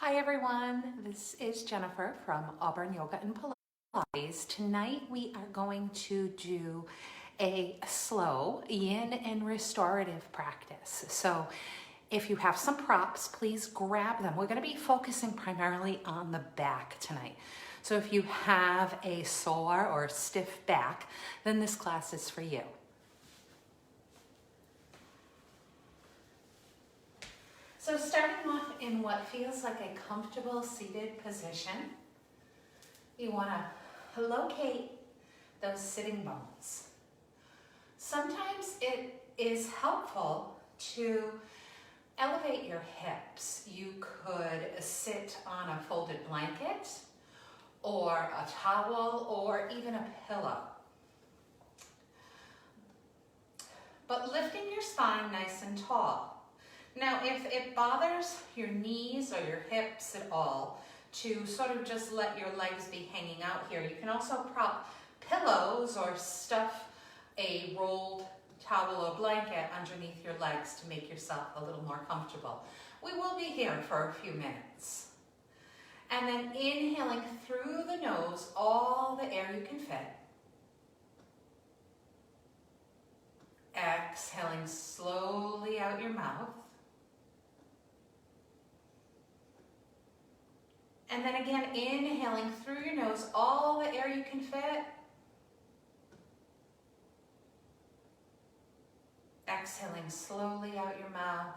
Hi everyone, this is Jennifer from Auburn Yoga and Pilates. Tonight we are going to do a slow yin and restorative practice. So if you have some props, please grab them. We're going to be focusing primarily on the back tonight. So if you have a sore or stiff back, then this class is for you. So starting off in what feels like a comfortable seated position, you want to locate those sitting bones. Sometimes it is helpful to elevate your hips. You could sit on a folded blanket or a towel or even a pillow. But lifting your spine nice and tall. Now, if it bothers your knees or your hips at all to sort of just let your legs be hanging out here, you can also prop pillows or stuff a rolled towel or blanket underneath your legs to make yourself a little more comfortable. We will be here for a few minutes. And then inhaling through the nose, all the air you can fit. Exhaling slowly out your mouth. And then again, inhaling through your nose, all the air you can fit. Exhaling slowly out your mouth.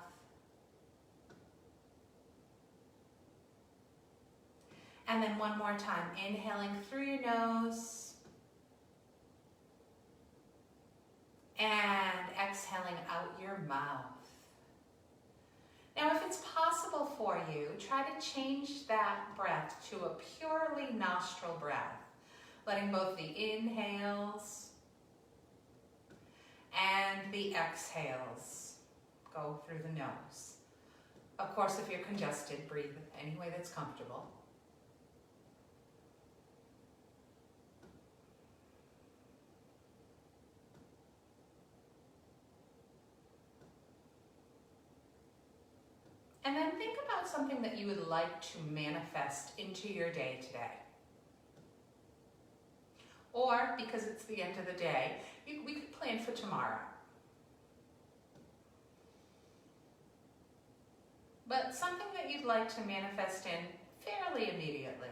And then one more time, inhaling through your nose. And exhaling out your mouth. Now, if it's possible for you, try to change that breath to a purely nostril breath, letting both the inhales and the exhales go through the nose. Of course, if you're congested, breathe any way that's comfortable. And then think about something that you would like to manifest into your day today. Or, because it's the end of the day, we could plan for tomorrow. But something that you'd like to manifest in fairly immediately.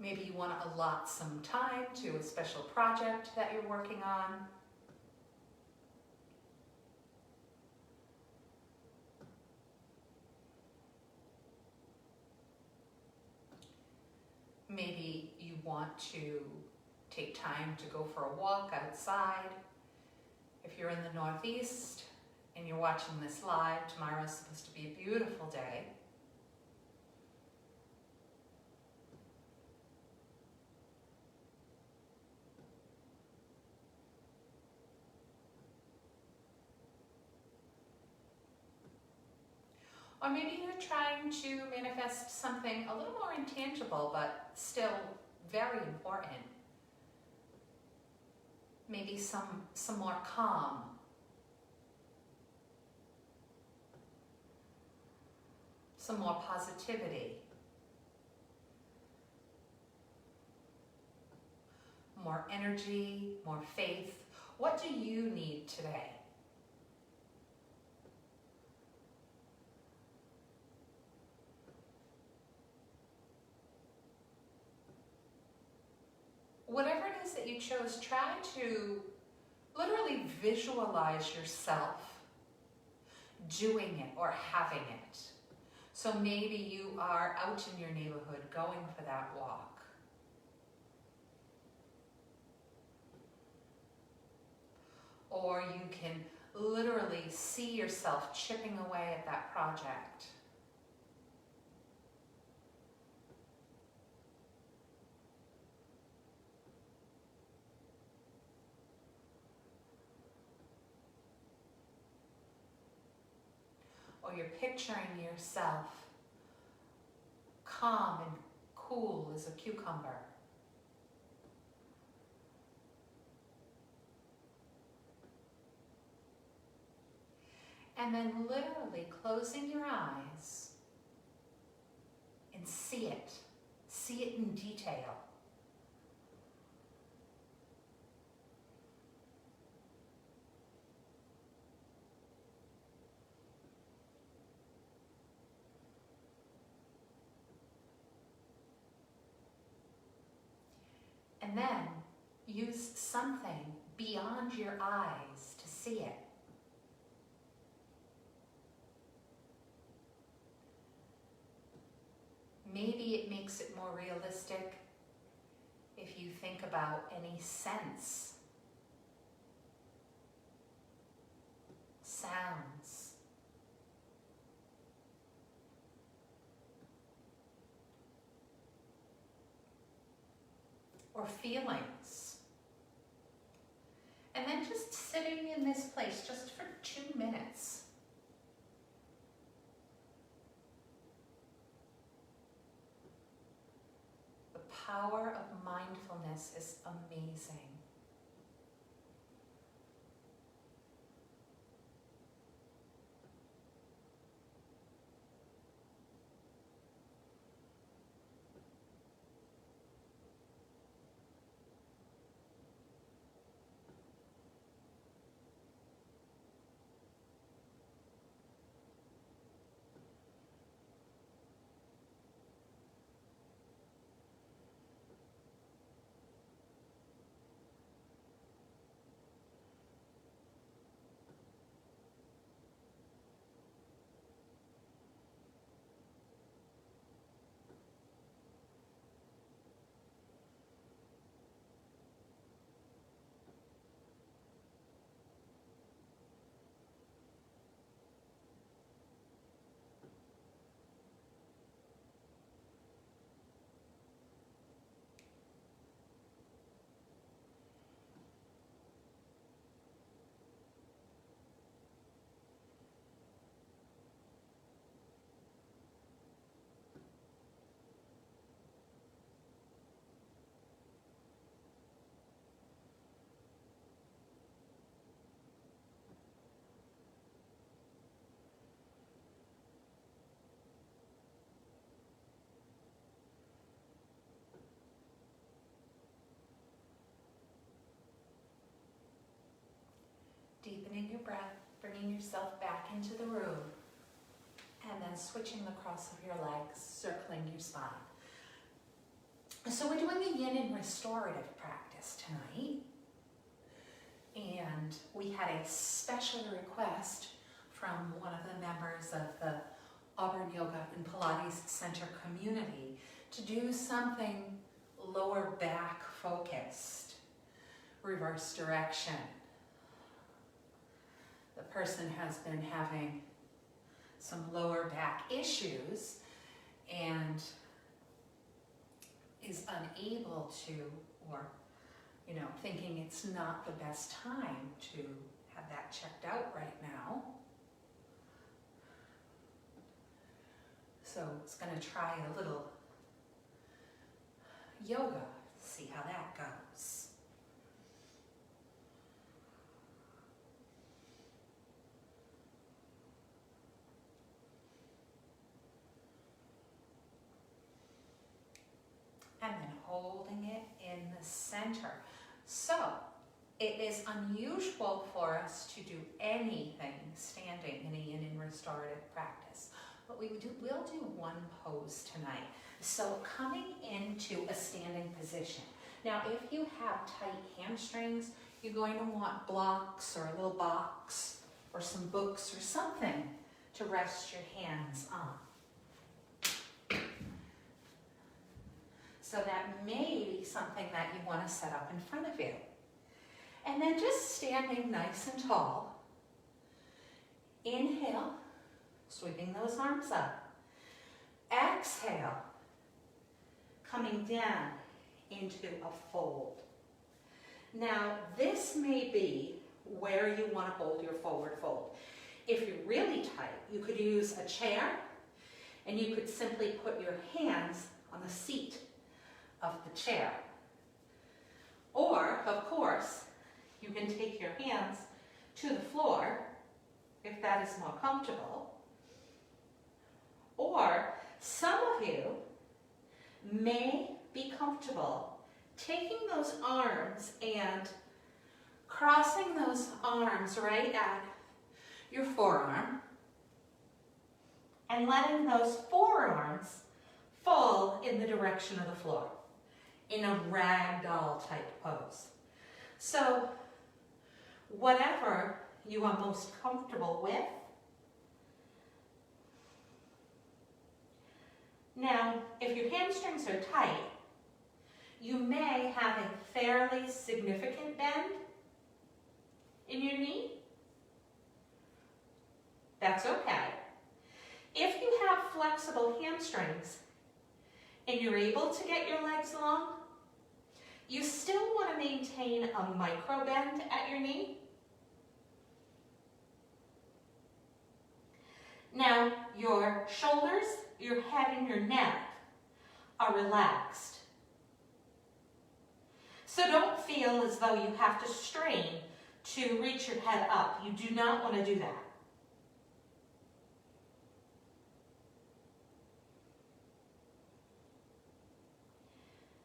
Maybe you want to allot some time to a special project that you're working on. Maybe you want to take time to go for a walk outside. If you're in the Northeast and you're watching this live, tomorrow's supposed to be a beautiful day. Or maybe you're trying to manifest something a little more intangible, but still very important. Maybe some more calm. Some more positivity. More energy, more faith. What do you need today? Whatever it is that you chose, try to literally visualize yourself doing it or having it. So maybe you are out in your neighborhood going for that walk. Or you can literally see yourself chipping away at that project. Or you're picturing yourself calm and cool as a cucumber. And then literally closing your eyes and see it in detail. And then use something beyond your eyes to see it. Maybe it makes it more realistic if you think about any sense, sounds, or feelings. And then just sitting in this place just for 2 minutes. The power of mindfulness is amazing. Deepening your breath, bringing yourself back into the room, and then switching the cross of your legs, circling your spine. So we're doing a yin and restorative practice tonight. And we had a special request from one of the members of the Auburn Yoga and Pilates Center community to do something lower back focused, reverse direction. The person has been having some lower back issues and is unable to, or thinking it's not the best time to have that checked out right now. So it's going to try a little yoga, see how that goes. And then holding it in the center. So it is unusual for us to do anything standing in a yin and restorative practice, but we'll do one pose tonight. So coming into a standing position. Now, if you have tight hamstrings, you're going to want blocks or a little box or some books or something to rest your hands on. So that may be something that you want to set up in front of you. And then just standing nice and tall. Inhale, sweeping those arms up. Exhale, coming down into a fold. Now, this may be where you want to hold your forward fold. If you're really tight, you could use a chair And you could simply put your hands on the seat of the chair. Or, of course, you can take your hands to the floor if that is more comfortable. Or some of you may be comfortable taking those arms and crossing those arms right at your forearm and letting those forearms fall in the direction of the floor in a ragdoll type pose. So whatever you are most comfortable with. Now, if your hamstrings are tight, you may have a fairly significant bend in your knee. That's okay. If you have flexible hamstrings and you're able to get your legs long, you still want to maintain a micro bend at your knee. Now, your shoulders, your head, and your neck are relaxed. So don't feel as though you have to strain to reach your head up. You do not want to do that.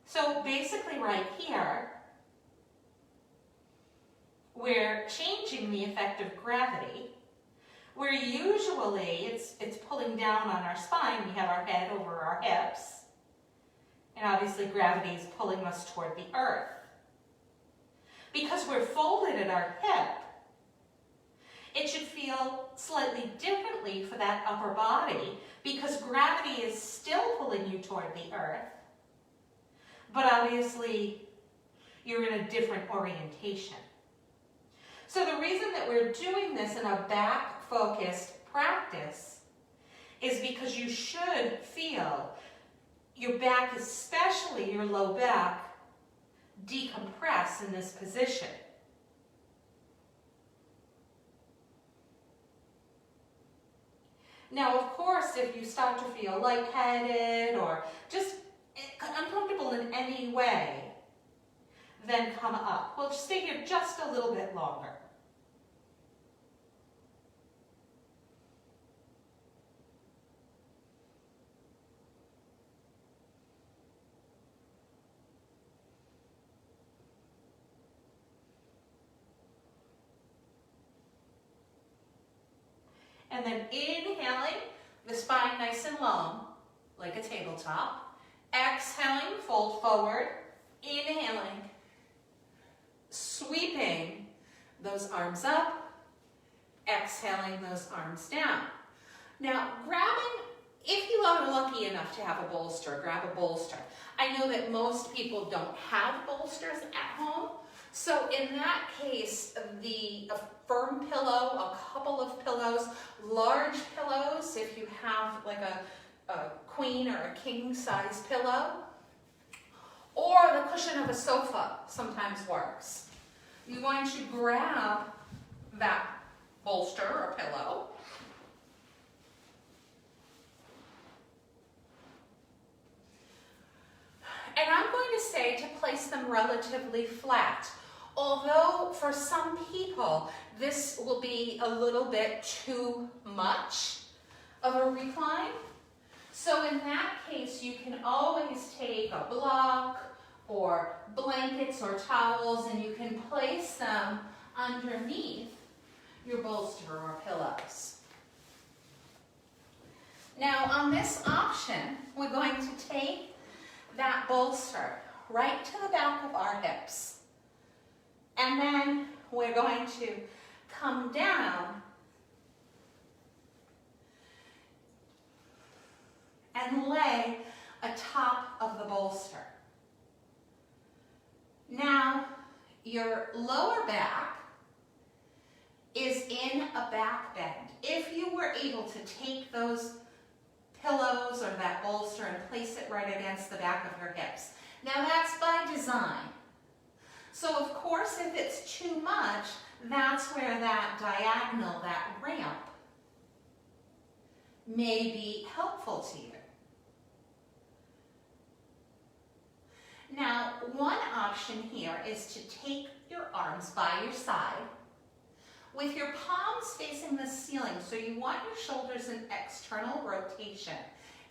So basically right here, we're changing the effect of gravity, where usually it's pulling down on our spine. We have our head over our hips, and obviously gravity is pulling us toward the earth. Because we're folded at our hip, it should feel slightly differently for that upper body because gravity is still pulling you toward the earth, but obviously you're in a different orientation. So the reason that we're doing this in a back-focused practice is because you should feel your back, especially your low back, decompress in this position. Now, of course, if you start to feel lightheaded or just uncomfortable in any way, then come up. We'll stay here just a little bit longer. And then inhaling, the spine nice and long, like a tabletop. Exhaling, fold forward. Inhaling, sweeping those arms up. Exhaling those arms down. Now, grabbing, if you are lucky enough to have a bolster, grab a bolster. I know that most people don't have bolsters at home. So in that case, a firm pillow, a couple of pillows, large pillows, if you have like a queen or a king size pillow, or the cushion of a sofa sometimes works. You're going to grab that bolster or pillow, and I'm going to say to place them relatively flat. Although for some people, this will be a little bit too much of a recline. So in that case, you can always take a block or blankets or towels and you can place them underneath your bolster or pillows. Now on this option, we're going to take that bolster right to the back of our hips. And then we're going to come down and lay atop of the bolster. Now, your lower back is in a back bend. If you were able to take those pillows or that bolster and place it right against the back of your hips. Now, that's by design. So of course, if it's too much, that's where that diagonal, that ramp, may be helpful to you. Now, one option here is to take your arms by your side with your palms facing the ceiling. So you want your shoulders in external rotation,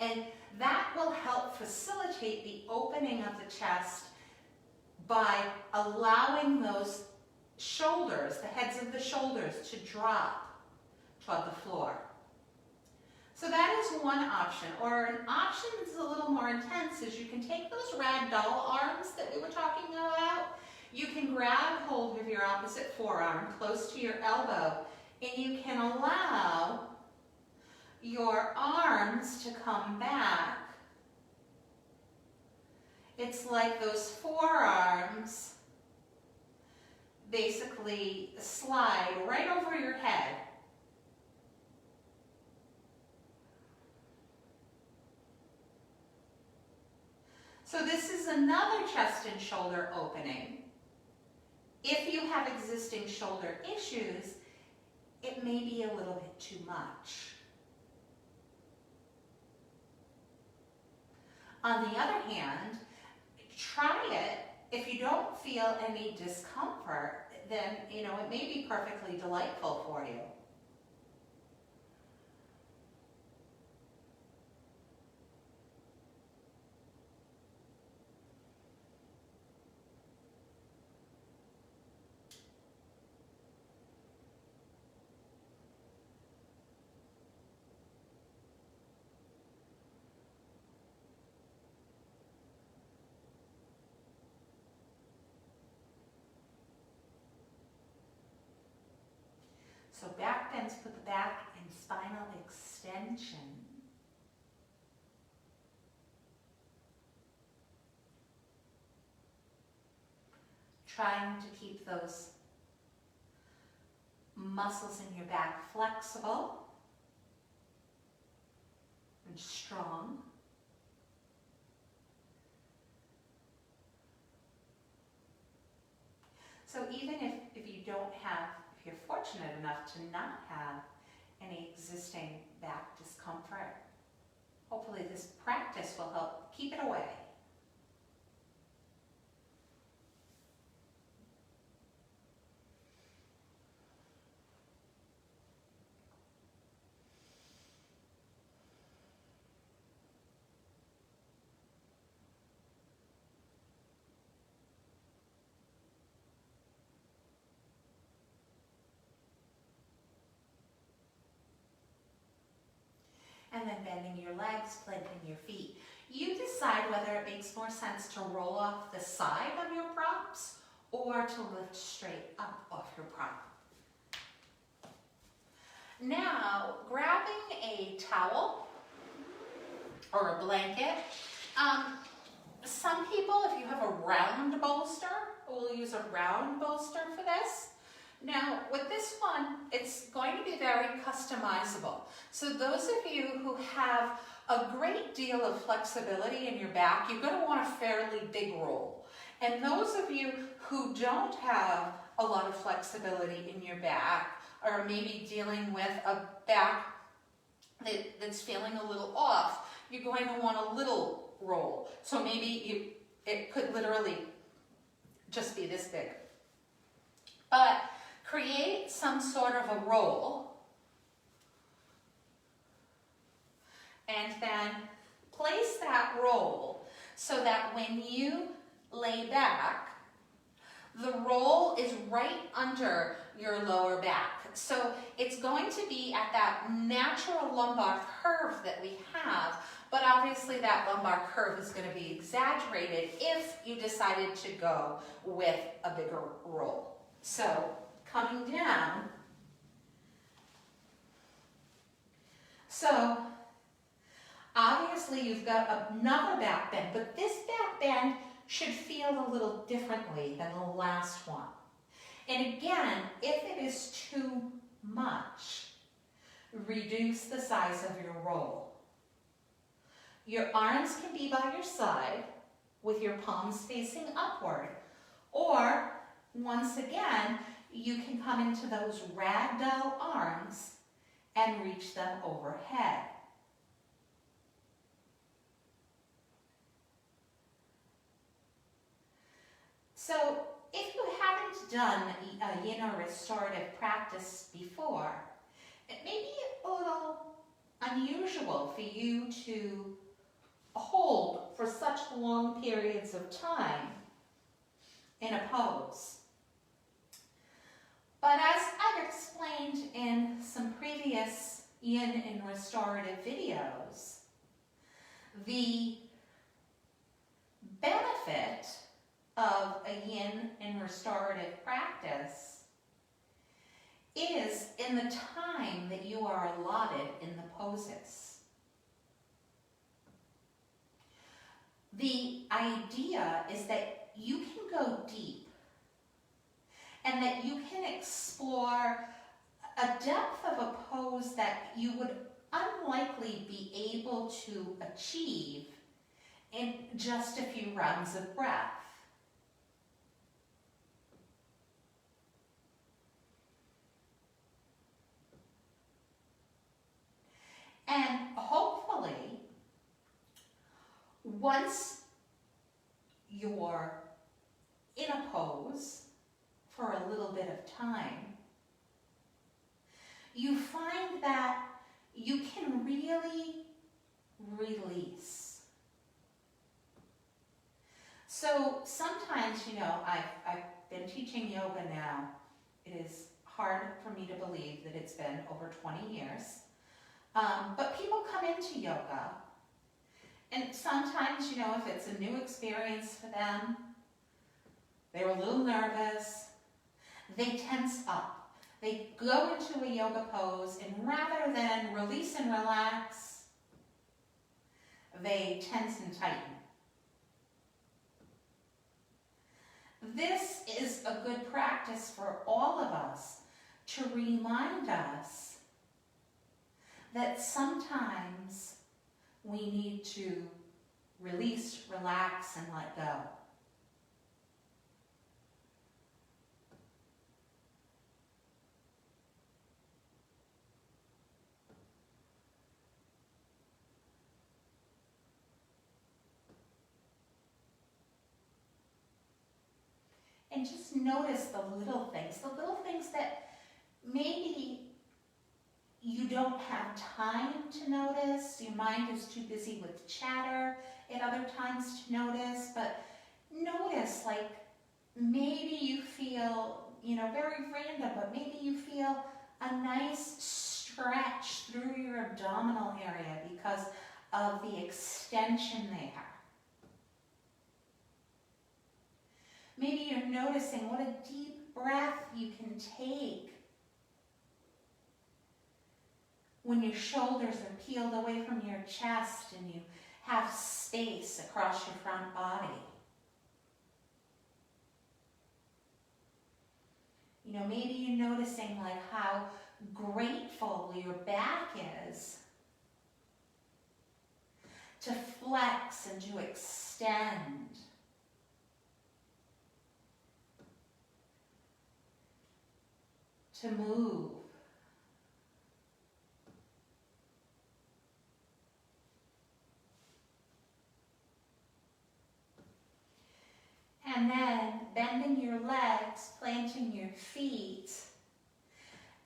and that will help facilitate the opening of the chest by allowing those shoulders, the heads of the shoulders, to drop toward the floor. So that is one option. Or an option that's a little more intense is you can take those ragdoll arms that we were talking about. You can grab hold of your opposite forearm close to your elbow, and you can allow your arms to come back. It's like those forearms basically slide right over your head. So this is another chest and shoulder opening. If you have existing shoulder issues, it may be a little bit too much. On the other hand, try it. If you don't feel any discomfort, then it may be perfectly delightful for you. So back bends put the back in spinal extension. Trying to keep those muscles in your back flexible and strong. So even if you don't have, if you're fortunate enough to not have any existing back discomfort, hopefully this practice will help keep it away. And then bending your legs, planting your feet. You decide whether it makes more sense to roll off the side of your props or to lift straight up off your prop. Now, grabbing a towel or a blanket. Some people, if you have a round bolster, will use a round bolster for this. Now, with this one, it's going to be very customizable. So those of you who have a great deal of flexibility in your back, you're going to want a fairly big roll. And those of you who don't have a lot of flexibility in your back, or maybe dealing with a back that's feeling a little off, you're going to want a little roll. So maybe it could literally just be this big. But create some sort of a roll, and then place that roll so that when you lay back, the roll is right under your lower back. So it's going to be at that natural lumbar curve that we have, but obviously that lumbar curve is going to be exaggerated if you decided to go with a bigger roll. So coming down. So obviously you've got another back bend, but this back bend should feel a little differently than the last one. And again, if it is too much, reduce the size of your roll. Your arms can be by your side with your palms facing upward, or once again, you can come into those ragdoll arms and reach them overhead. done a yin or restorative practice before, it may be a little unusual for you to hold for such long periods of time in a pose. But as I've explained in some previous yin and restorative videos, the benefit of a yin and restorative practice is in the time that you are allotted in the poses. The idea is that you can go deep and that you can explore a depth of a pose that you would unlikely be able to achieve in just a few rounds of breath. And hopefully, once you're in a pose for a little bit of time, you find that you can really release. So sometimes, I've been teaching yoga now. It is hard for me to believe that it's been over 20 years. But people come into yoga, and sometimes, if it's a new experience for them, they're a little nervous, they tense up. They go into a yoga pose, and rather than release and relax, they tense and tighten. This is a good practice for all of us to remind us that sometimes we need to release, relax, and let go. And just notice the little things that maybe you don't have time to notice. Your mind is too busy with chatter at other times to notice, but notice, like, maybe you feel, very random, but maybe you feel a nice stretch through your abdominal area because of the extension there. Maybe you're noticing what a deep breath you can take when your shoulders are peeled away from your chest and you have space across your front body. Maybe you're noticing like how grateful your back is to flex and to extend. To move. And then bending your legs, planting your feet,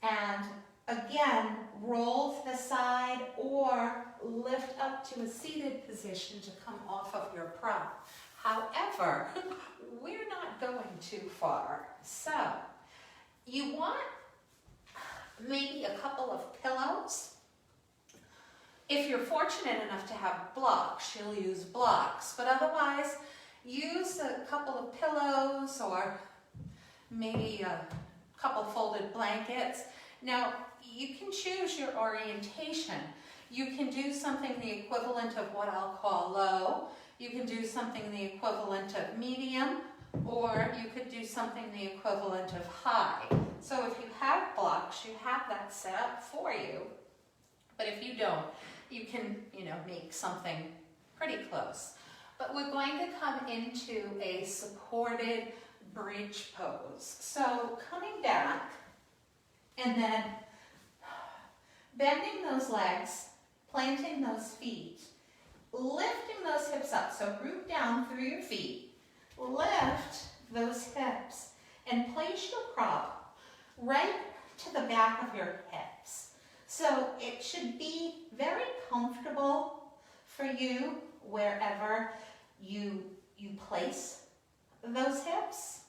and again, roll to the side or lift up to a seated position to come off of your prop. However, we're not going too far. So, you want maybe a couple of pillows. If you're fortunate enough to have blocks, you'll use blocks, but otherwise, use a couple of pillows or maybe a couple folded blankets. Now, you can choose your orientation. You can do something the equivalent of what I'll call low. You can do something the equivalent of medium, or you could do something the equivalent of high. So if you have blocks, you have that set up for you. But if you don't, you can, make something pretty close. But we're going to come into a supported bridge pose. So coming back and then bending those legs, planting those feet, lifting those hips up. So root down through your feet, lift those hips, and place your prop right to the back of your hips. So it should be very comfortable for you wherever you place those hips.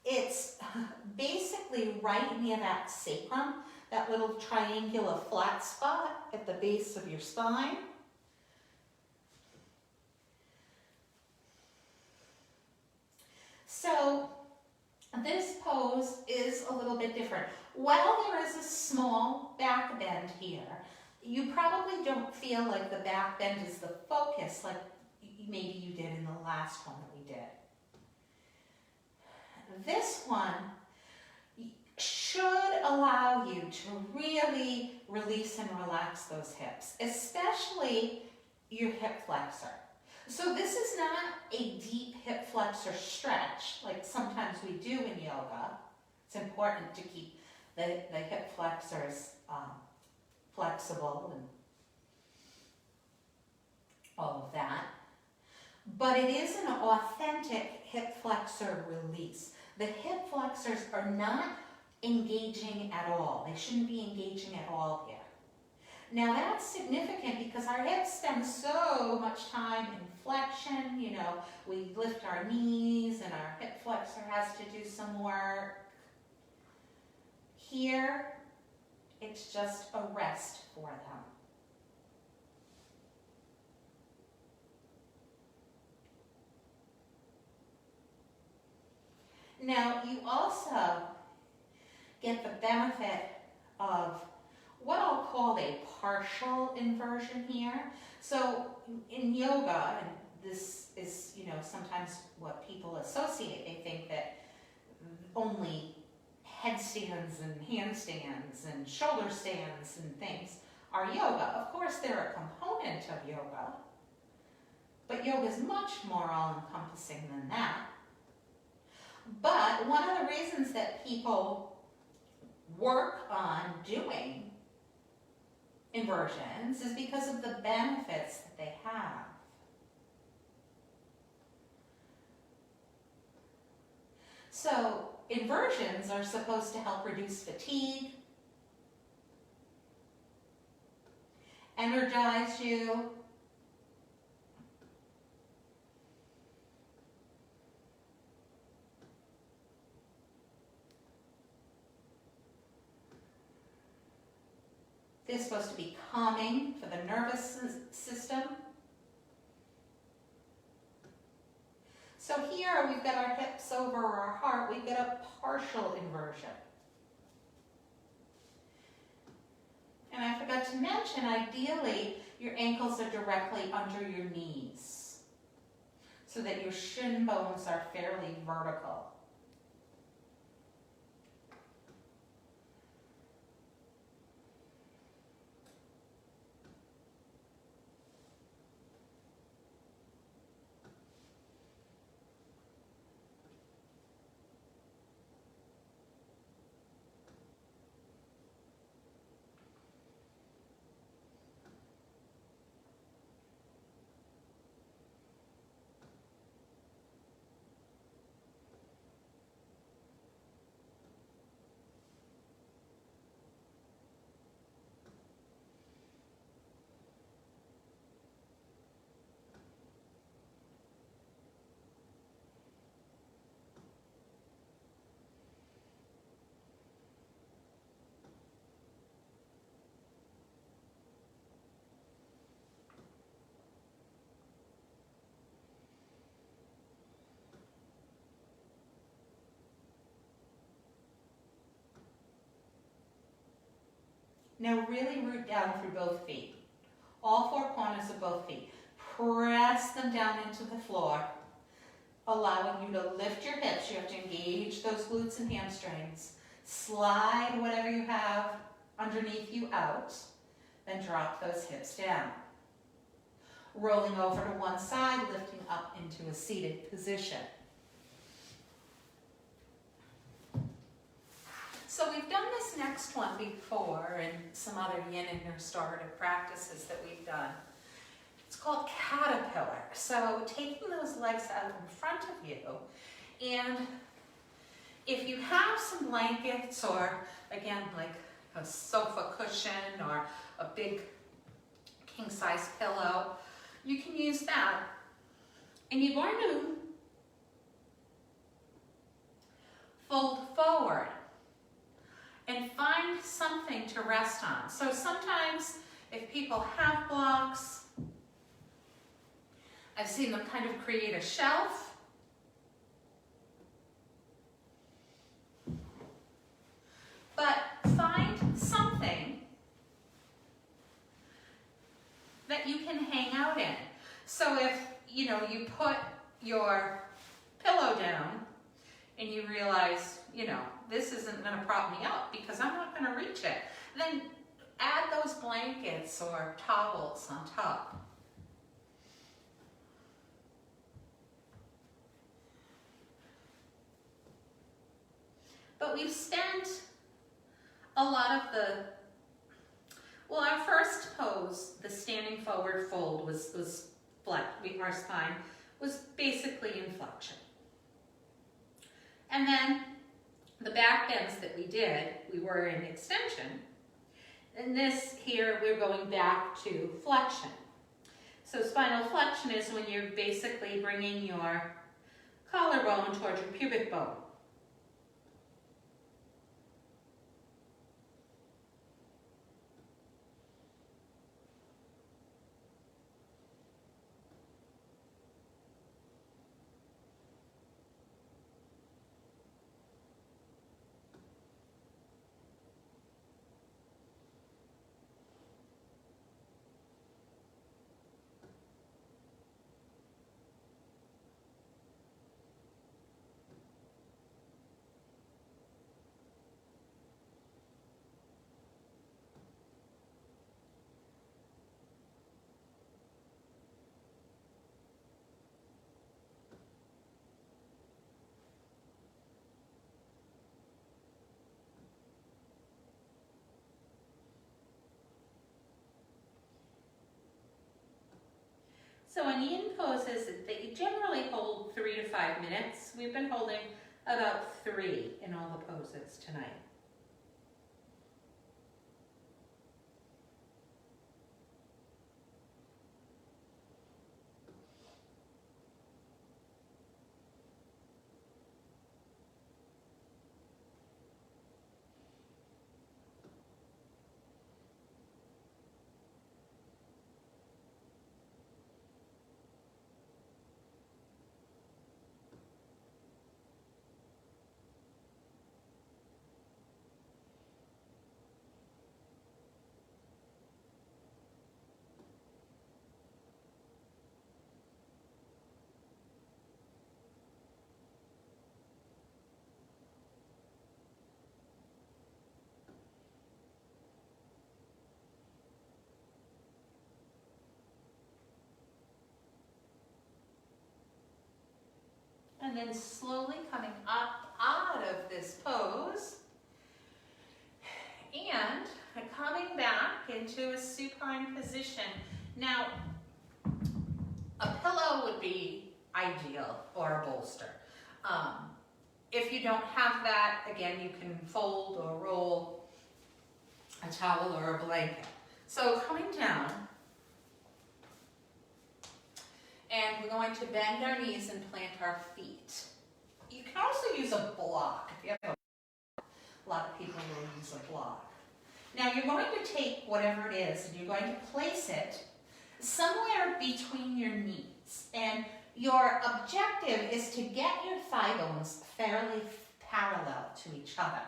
It's basically right near that sacrum, that little triangular flat spot at the base of your spine. So this pose is a little bit different. While there is a small back bend here, you probably don't feel like the back bend is the focus like maybe you did in the last one that we did. This one should allow you to really release and relax those hips, especially your hip flexor. So this is not a deep hip flexor stretch like sometimes we do in yoga. It's important to keep the hip flexors flexible and all of that. But it is an authentic hip flexor release. The hip flexors are not engaging at all. They shouldn't be engaging at all here. Now that's significant because our hips spend so much time in flexion. You know, we lift our knees and our hip flexor has to do some work. Here, it's just a rest for them. Now, you also get the benefit of what I'll call a partial inversion here. So in yoga, and this is, you know, sometimes what people associate, they think that only headstands and handstands and shoulder stands and things are yoga. Of course, they're a component of yoga, but yoga is much more all-encompassing than that. But one of the reasons that people work on doing inversions is because of the benefits that they have. So inversions are supposed to help reduce fatigue, energize you, they're supposed to be calming for the nervous system. So here we've got our hips over our heart. We've got a partial inversion. And I forgot to mention, ideally, your ankles are directly under your knees so that your shin bones are fairly vertical. Now really root down through both feet. All four corners of both feet. Press them down into the floor, allowing you to lift your hips. You have to engage those glutes and hamstrings. Slide whatever you have underneath you out, then drop those hips down. Rolling over to one side, lifting up into a seated position. So we've done this next one before in some other yin and restorative practices that we've done. It's called caterpillar. So taking those legs out in front of you and if you have some blankets or, again, like a sofa cushion or a big king-size pillow, you can use that. And you're going to fold forward and find something to rest on. So sometimes if people have blocks, I've seen them kind of create a shelf. But find something that you can hang out in. So if, you know, you put your pillow down and you realize, you know, this isn't going to prop me up because I'm not going to reach it, then add those blankets or towels on top. But we've spent a lot of well, our first pose, the standing forward fold, was flat. Our spine was basically in flexion. And then the back bends that we did, we were in extension. And this here, we're going back to flexion. So spinal flexion is when you're basically bringing your collarbone towards your pubic bone. So in yin poses, they generally hold 3 to 5 minutes. We've been holding about 3 in all the poses tonight. And then slowly coming up out of this pose and coming back into a supine position. Now, a pillow would be ideal, or a bolster. If you don't have that, again, you can fold or roll a towel or a blanket. So coming down, and we're going to bend our knees and plant our feet. You can also use a block. If you have a lot of people will use a block. Now you're going to take whatever it is and you're going to place it somewhere between your knees. And your objective is to get your thigh bones fairly parallel to each other.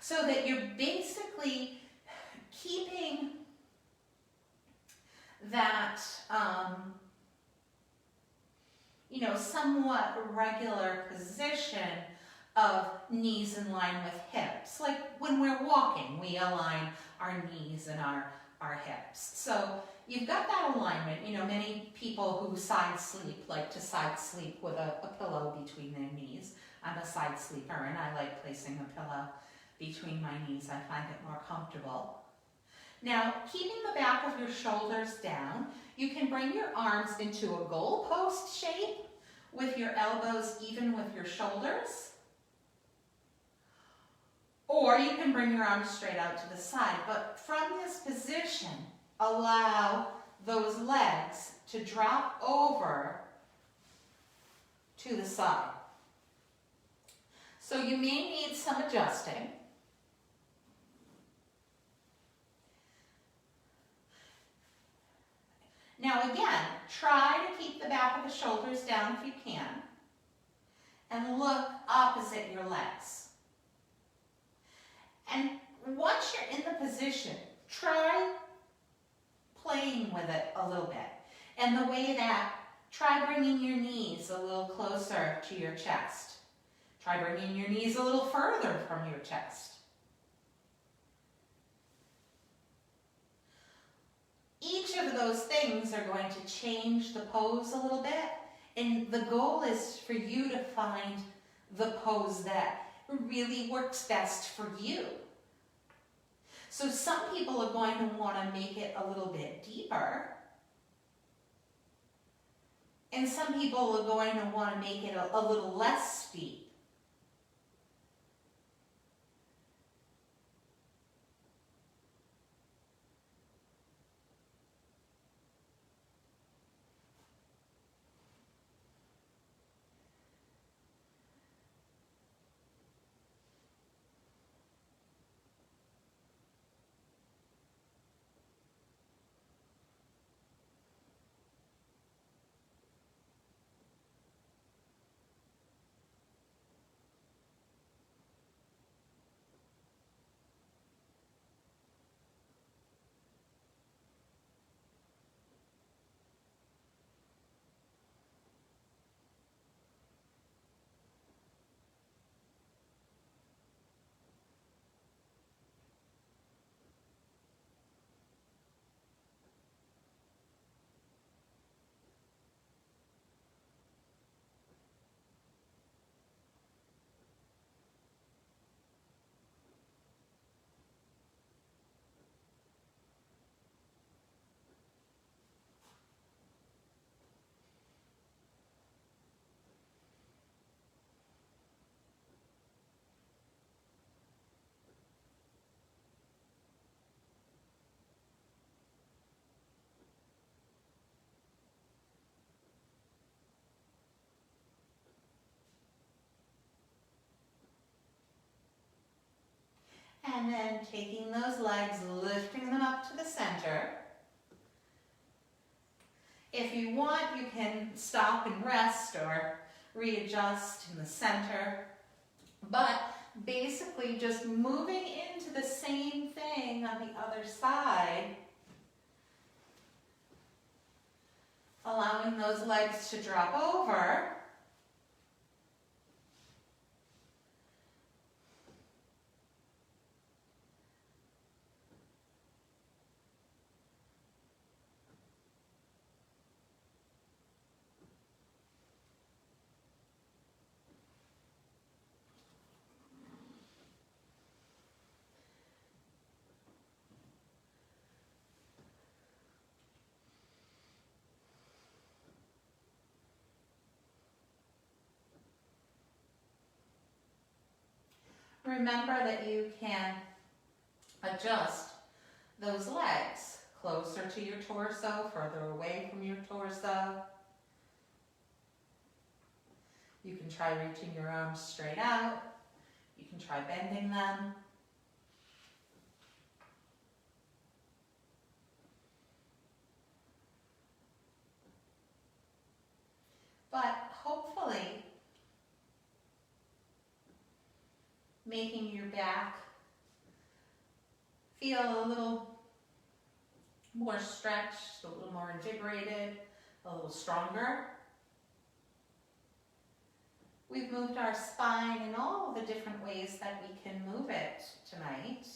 So that you're basically keeping that somewhat regular position of knees in line with hips. Like when we're walking, we align our knees and our hips. So you've got that alignment. You know, many people who side sleep like to side sleep with a pillow between their knees. I'm a side sleeper and I like placing a pillow between my knees. I find it more comfortable. Now, keeping the back of your shoulders down, you can bring your arms into a goalpost shape with your elbows even with your shoulders. Or you can bring your arms straight out to the side, but from this position, allow those legs to drop over to the side. So you may need some adjusting. Now again, try to keep the back of the shoulders down if you can, and look opposite your legs. And once you're in the position, try playing with it a little bit. And the way that, try bringing your knees a little closer to your chest. Try bringing your knees a little further from your chest. Each of those things are going to change the pose a little bit, and the goal is for you to find the pose that really works best for you. So some people are going to want to make it a little bit deeper, and some people are going to want to make it a little less steep. And then taking those legs, lifting them up to the center. If you want, you can stop and rest or readjust in the center. But basically just moving into the same thing on the other side, allowing those legs to drop over. Remember that you can adjust those legs closer to your torso, further away from your torso. You can try reaching your arms straight out. You can try bending them. But hopefully, making your back feel a little more stretched, a little more invigorated, a little stronger. We've moved our spine in all the different ways that we can move it tonight.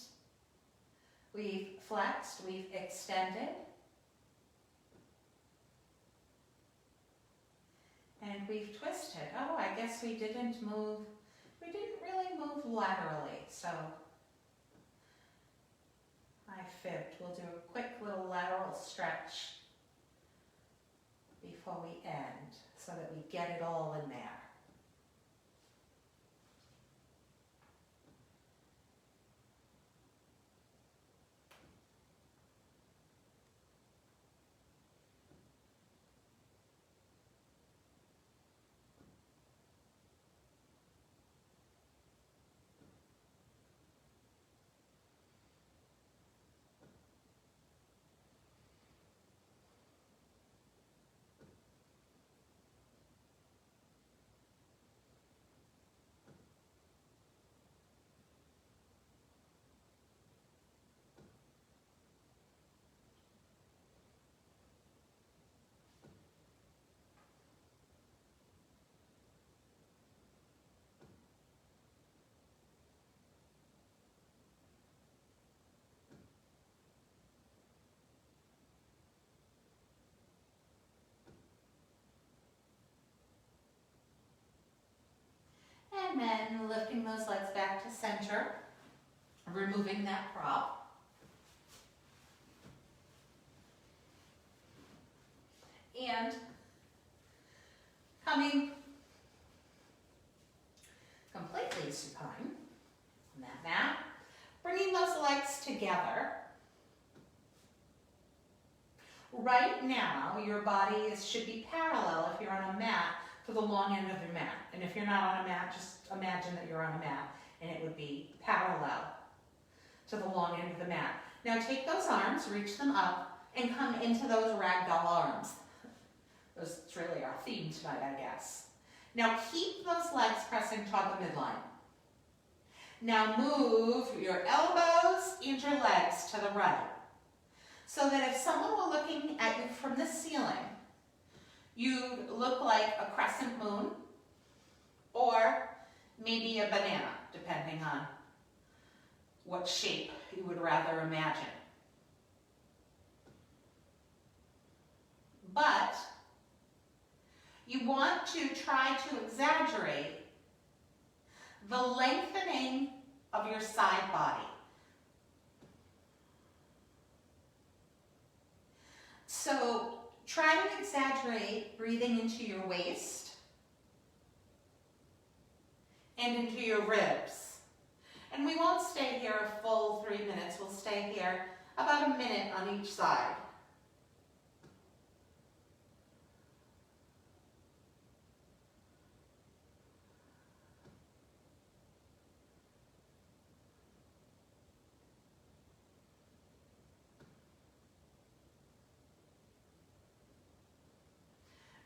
We've flexed, we've extended, and we've twisted. Oh, I guess we didn't really move laterally, so I fibbed. We'll do a quick little lateral stretch before we end so that we get it all in there. then lifting those legs back to center, removing that prop. And coming completely supine on that mat, bringing those legs together. Right now, your body should be parallel if you're on a mat to the long end of your mat. And if you're not on a mat, just imagine that you're on a mat and it would be parallel to the long end of the mat. Now take those arms, reach them up, and come into those ragdoll arms. Those really our theme tonight, I guess. Now keep those legs pressing toward the midline. Now move your elbows and your legs to the right. So that if someone were looking at you from the ceiling, you look like a crescent moon or maybe a banana, depending on what shape you would rather imagine. But you want to try to exaggerate the lengthening of your side body. So try to exaggerate breathing into your waist and into your ribs. And we won't stay here a full 3 minutes. We'll stay here about a minute on each side.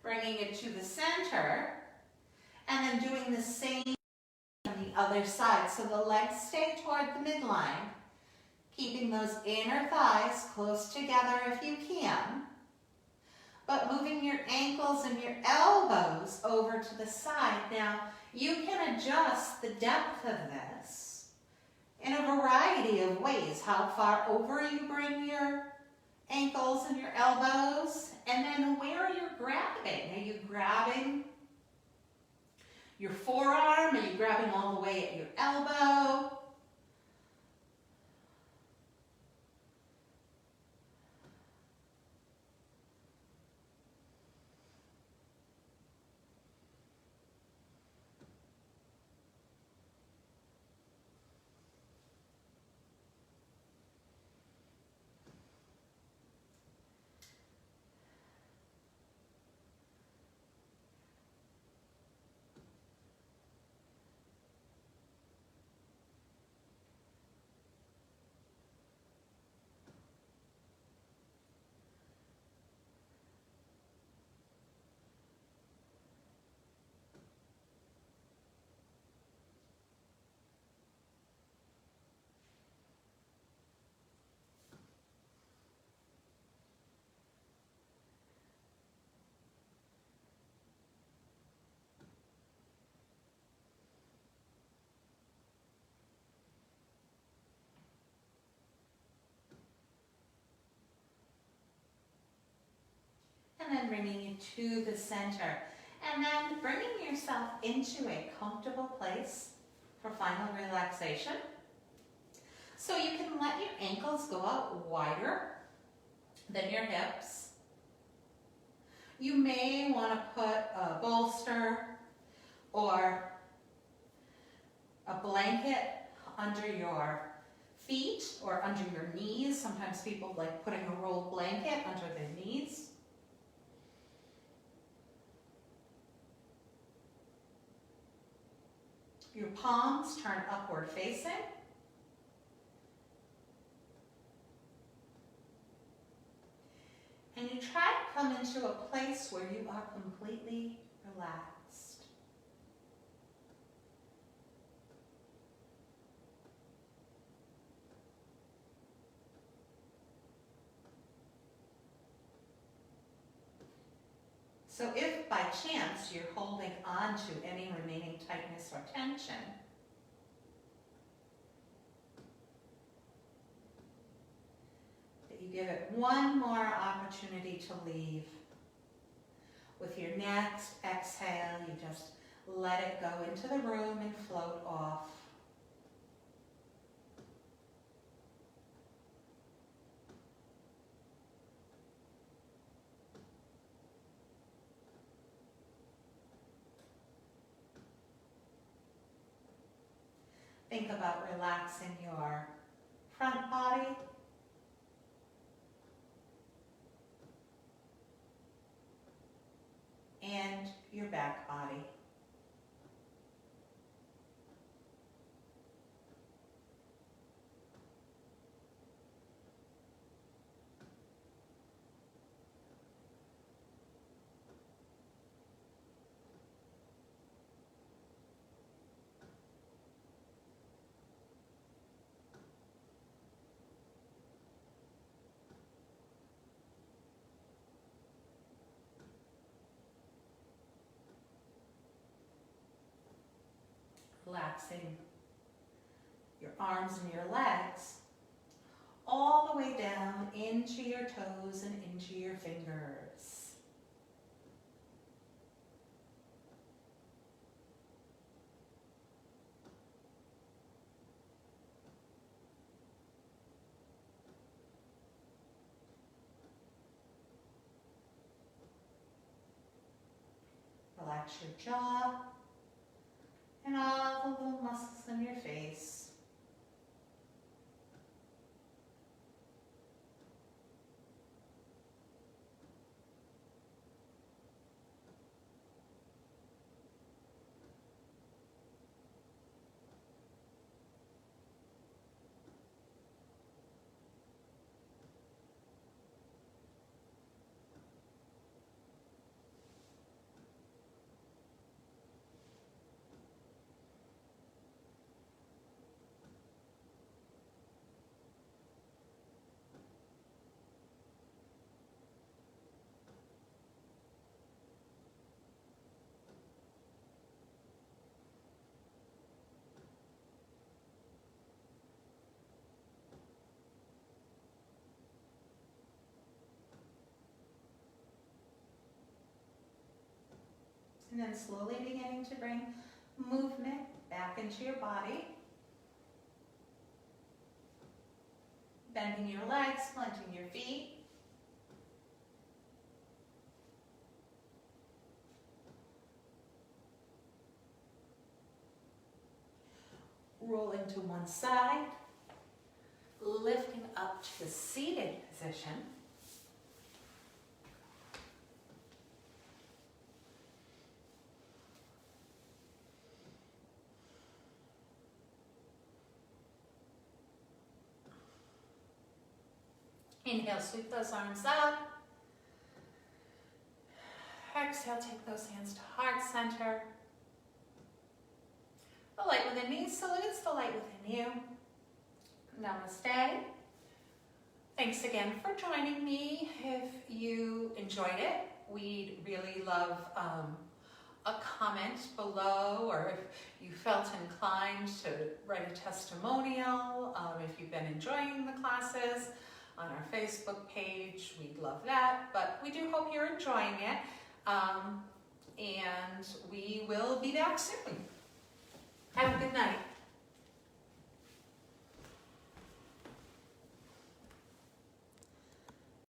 Bringing it to the center, and then doing the same on the other side. So the legs stay toward the midline, keeping those inner thighs close together if you can, but moving your ankles and your elbows over to the side. Now, you can adjust the depth of this in a variety of ways. How far over you bring your ankles and your elbows, and then where you're grabbing. Are you grabbing your forearm? Are you grabbing all the way at your elbow? And then bringing you to the center. And then bringing yourself into a comfortable place for final relaxation. So you can let your ankles go out wider than your hips. You may want to put a bolster or a blanket under your feet or under your knees. Sometimes people like putting a rolled blanket under their knees. Your palms turn upward facing. And you try to come into a place where you are completely relaxed. So if by chance you're holding on to any remaining tightness or tension, that you give it one more opportunity to leave. With your next exhale, you just Let it go into the room and float off. Think about relaxing your front body, and your back body. Relaxing your arms and your legs all the way down into your toes and into your fingers. Relax your jaw and all the little muscles in your face. And then slowly beginning to bring movement back into your body. Bending your legs, planting your feet. Rolling to one side. Lifting up to the seated position. Inhale, sweep those arms up. Exhale, take those hands to heart center. The light within me salutes the light within you. Namaste. Thanks again for joining me. If you enjoyed it, we'd really love a comment below, or if you felt inclined to write a testimonial, if you've been enjoying the classes on our Facebook page, we'd love that. But we do hope you're enjoying it, and we will be back soon. Have a good night.